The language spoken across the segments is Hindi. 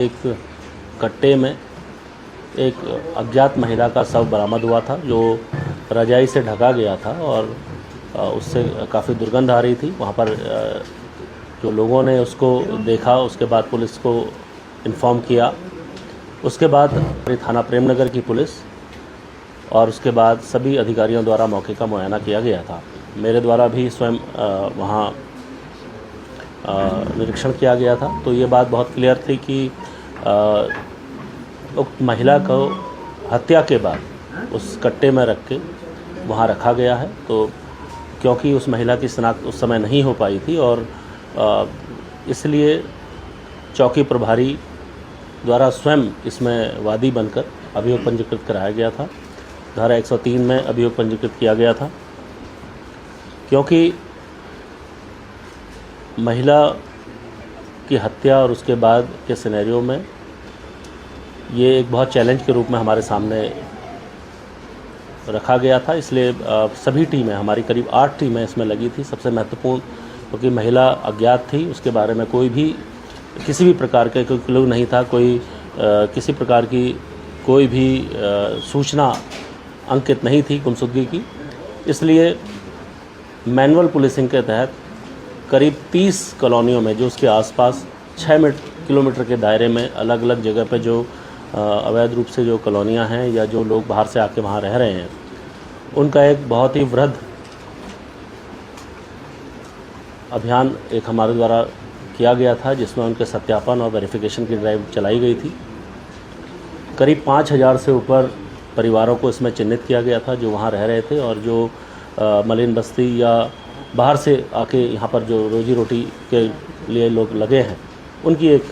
एक कट्टे में एक अज्ञात महिला का शव बरामद हुआ था जो रजाई से ढका गया था और उससे काफ़ी दुर्गंध आ रही थी। वहाँ पर जो लोगों ने उसको देखा, उसके बाद पुलिस को इन्फॉर्म किया। उसके बाद थाना प्रेमनगर की पुलिस और उसके बाद सभी अधिकारियों द्वारा मौके का मुआयना किया गया था। मेरे द्वारा भी स्वयं वहाँ निरीक्षण किया गया था। तो ये बात बहुत क्लियर थी कि उक्त महिला को हत्या के बाद उस कट्टे में रख के वहाँ रखा गया है। तो क्योंकि उस महिला की शिनाख्त उस समय नहीं हो पाई थी और इसलिए चौकी प्रभारी द्वारा स्वयं इसमें वादी बनकर अभियोग पंजीकृत कराया गया था। धारा 103 में अभियोग पंजीकृत किया गया था क्योंकि महिला की हत्या और उसके बाद के सिनेरियो में ये एक बहुत चैलेंज के रूप में हमारे सामने रखा गया था। इसलिए सभी टीमें, हमारी करीब 8 टीमें इसमें लगी थी। सबसे महत्वपूर्ण क्योंकि महिला अज्ञात थी, उसके बारे में कोई भी किसी भी प्रकार का कोई क्लू नहीं था, किसी प्रकार की कोई भी सूचना अंकित नहीं थी गुमशुदगी की। इसलिए मैनुअल पुलिसिंग के तहत करीब 30 कॉलोनियों में जो उसके आसपास 6 किलोमीटर के दायरे में अलग अलग जगह पे जो अवैध रूप से जो कॉलोनियां हैं या जो लोग बाहर से आके वहाँ रह रहे हैं, उनका एक बहुत ही वृहद अभियान एक हमारे द्वारा किया गया था, जिसमें उनके सत्यापन और वेरिफिकेशन की ड्राइव चलाई गई थी। करीब 5000 से ऊपर परिवारों को इसमें चिन्हित किया गया था जो वहाँ रह रहे थे और जो मलिन बस्ती या बाहर से आके यहाँ पर जो रोजी रोटी के लिए लोग लगे हैं, उनकी एक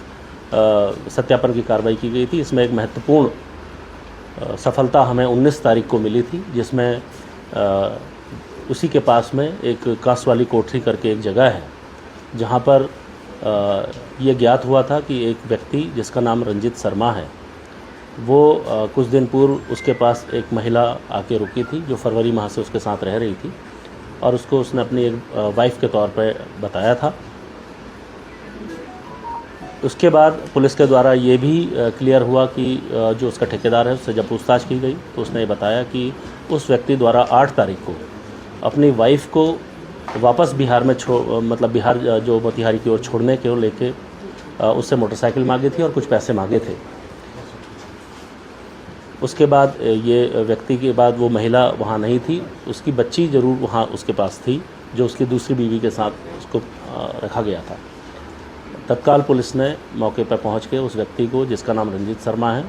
सत्यापन की कार्रवाई की गई थी। इसमें एक महत्वपूर्ण सफलता हमें 19 तारीख को मिली थी, जिसमें उसी के पास में एक कांस वाली कोठरी करके एक जगह है, जहाँ पर ये ज्ञात हुआ था कि एक व्यक्ति जिसका नाम रंजित शर्मा है, वो कुछ दिन पूर्व उसके पास एक महिला आके रुकी थी जो फरवरी माह से उसके साथ रह रही थी और उसको उसने अपनी एक वाइफ के तौर पर बताया था। उसके बाद पुलिस के द्वारा ये भी क्लियर हुआ कि जो उसका ठेकेदार है उससे जब पूछताछ की गई तो उसने बताया कि उस व्यक्ति द्वारा 8 तारीख को अपनी वाइफ को वापस बिहार में मतलब बिहार जो मोतिहारी की ओर छोड़ने के लेके उससे मोटरसाइकिल मांगी थी और कुछ पैसे मांगे थे। उसके बाद ये व्यक्ति के बाद वो महिला वहाँ नहीं थी, उसकी बच्ची ज़रूर वहाँ उसके पास थी जो उसकी दूसरी बीवी के साथ उसको रखा गया था। तत्काल पुलिस ने मौके पर पहुँच के उस व्यक्ति को, जिसका नाम रंजित शर्मा है,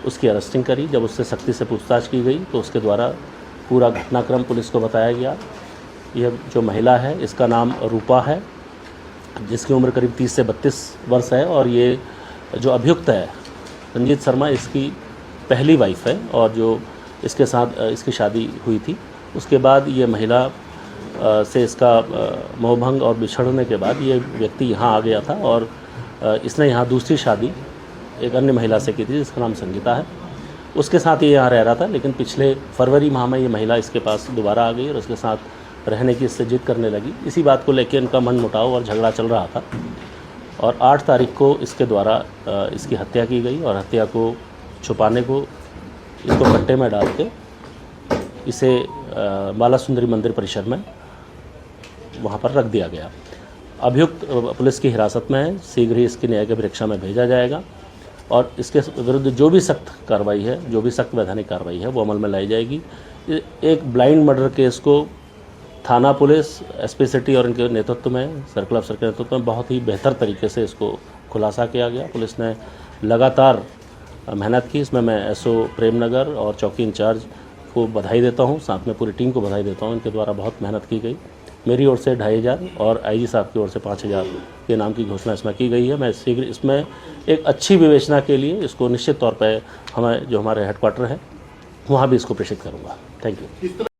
उसकी अरेस्टिंग करी। जब उससे सख्ती से पूछताछ की गई तो उसके द्वारा पूरा घटनाक्रम पुलिस को बताया गया। यह जो महिला है इसका नाम रूपा है, जिसकी उम्र करीब 30 से 32 वर्ष है और ये जो अभियुक्त है रंजित शर्मा, इसकी पहली वाइफ है और जो इसके साथ इसकी शादी हुई थी। उसके बाद ये महिला से इसका मोहभंग और बिछड़ने के बाद ये व्यक्ति यहाँ आ गया था और इसने यहाँ दूसरी शादी एक अन्य महिला से की थी जिसका नाम संगीता है। उसके साथ ये यहाँ रह रहा था, लेकिन पिछले फरवरी माह में ये महिला इसके पास दोबारा आ गई और उसके साथ रहने की इससे जिद करने लगी। इसी बात को लेकर इनका मनमुटाव और झगड़ा चल रहा था और 8 तारीख को इसके द्वारा इसकी हत्या की गई और हत्या को छुपाने को इसको कट्टे में डाल के इसे बाला सुंदरी मंदिर परिसर में वहाँ पर रख दिया गया। अभियुक्त पुलिस की हिरासत में है, शीघ्र ही इसकी न्यायिक अभिरक्षा में भेजा जाएगा और इसके विरुद्ध जो भी सख्त कार्रवाई है, जो भी सख्त वैधानिक कार्रवाई है, वो अमल में लाई जाएगी। एक ब्लाइंड मर्डर केस को थाना पुलिस, एसपी सिटी और इनके नेतृत्व में, सर्कल अफसर के नेतृत्व में बहुत ही बेहतर तरीके से इसको खुलासा किया गया। पुलिस ने लगातार मेहनत की। इसमें मैं एसओ प्रेमनगर और चौकी इंचार्ज को बधाई देता हूं, साथ में पूरी टीम को बधाई देता हूं। इनके द्वारा बहुत मेहनत की गई। मेरी ओर से 2500 और आईजी साहब की ओर से 5000 के नाम की घोषणा इसमें की गई है। मैं शीघ्र इसमें एक अच्छी विवेचना के लिए इसको निश्चित तौर पर हमें जो हमारे हेडक्वार्टर है वहाँ भी इसको प्रेषित करूँगा। Thank you.